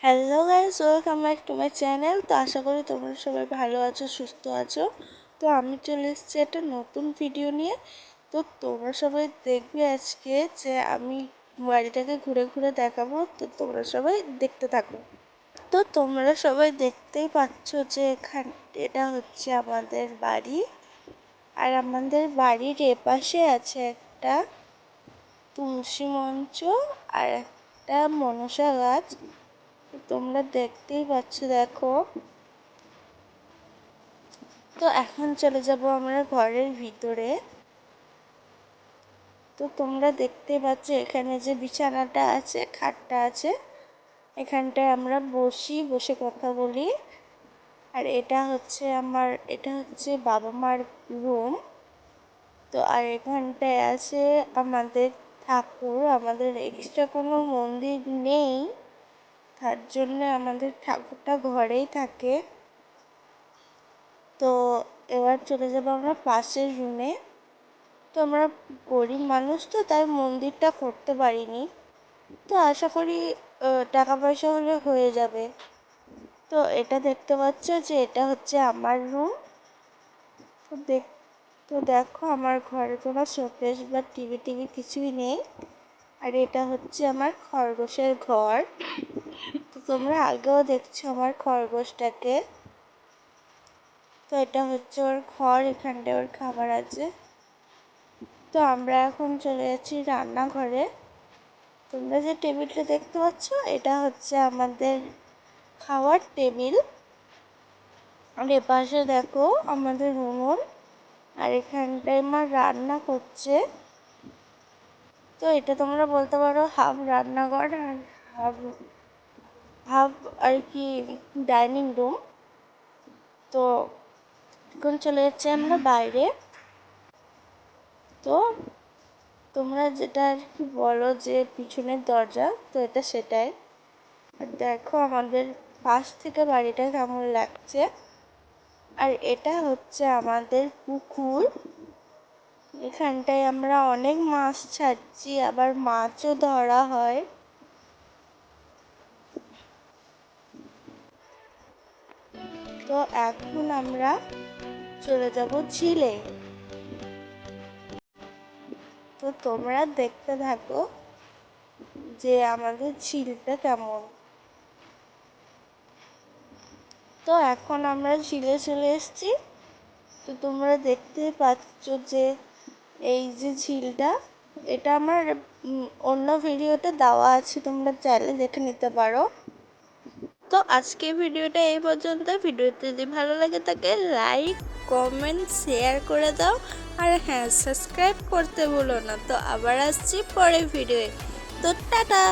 Hello guys, welcome back to my channel. তো আশা করি তোমরা সবাই ভালো আছো, সুস্থ আছো। তো আমি চলে এসেছি একটা নতুন ভিডিও নিয়ে। তো তোমরা সবাই দেখবে আজকে যে আমি বাড়িটাকে ঘুরে ঘুরে দেখাবো। তো তোমরা সবাই দেখতে থাকো। তো তোমরা সবাই দেখতেই পাচ্ছ যে এটা হচ্ছে আমাদের বাড়ি। আর আমাদের বাড়ির এপাশে আছে একটা তুলসী মঞ্চ আর একটা মনসা গাছ। তোমরা দেখতেই পাচ্ছ, দেখো। তো এখন চলে যাব আমরা ঘরের ভিতরে। তো তোমরা দেখতেই পাচ্ছ এখানে যে বিছানাটা আছে, খাটটা আছে, এখানটায় আমরা বসে কথা বলি। আর এটা হচ্ছে বাবা মার রুম। তো আর এখানটায় আছে আমাদের ঠাকুর। আমাদের এক্সট্রা কোনো মন্দির নেই, তার জন্য আমাদের ঠাকুরটা ঘরেই থাকে। তো এবার চলে যাবো আমরা পাশের রুমে। তো আমরা গরিব মানুষ, তো তাই মন্দিরটা করতে পারিনি। তো আশা করি টাকা পয়সা হলে হয়ে যাবে। তো এটা দেখতে পাচ্ছ যে এটা হচ্ছে আমার রুম। তো তো দেখো, আমার ঘরে কোনো শোকেস বা টিভি কিছুই নেই। আর এটা হচ্ছে আমার খরগোশের ঘর। তো তোমরা আগেও দেখছো আমার খরগোশটাকে। তো এটা হচ্ছে ওর ঘর, এখানটায় ওর খাবার আছে। তো আমরা এখন চলে যাচ্ছি রান্নাঘরে। তোমরা যে টেবিলটা দেখতে পাচ্ছ, এটা হচ্ছে আমাদের খাওয়ার টেবিল। আর এপাশে দেখো আমাদের উনুন। আর এখানটায় মা রান্না করছে। তো এটা তোমরা বলতে পারো হাফ রান্নাঘর আর হাফ হাফ আর কি ডাইনিং রুম। তো এখন চলে যাচ্ছি আমরা বাইরে। তো তোমরা যেটা আর কি বলো যে পিছনের দরজা, তো এটা সেটাই। আর দেখো আমাদের পাশ থেকে বাড়িটা কেমন লাগছে। আর এটা হচ্ছে আমাদের পুকুর। এখানটায় আমরা অনেক মাছ ছাড়ছি, আবার মাছও ধরা হয়। তো এখন আমরা চলে যাব ঝিলে। তো তোমরা দেখতে থাকো যে আমাদের ঝিলটা কেমন। তো এখন আমরা ঝিলে চলে এসেছি। তো তোমরা দেখতে পাচ্ছ যে এই যে ঝিলটা, এটা আমার অন্য ভিডিওতে দেওয়া আছে, তোমরা চাইলে দেখে নিতে পারো। তো আজকে ভিডিওটা এই পর্যন্ত। ভিডিওতে যদি ভালো লাগে থাকে লাইক, কমেন্ট, শেয়ার করে দাও। আর হ্যাঁ, সাবস্ক্রাইব করতে ভুলো না। তো আবার আসছি পরের ভিডিওয়ে। তো টাটা।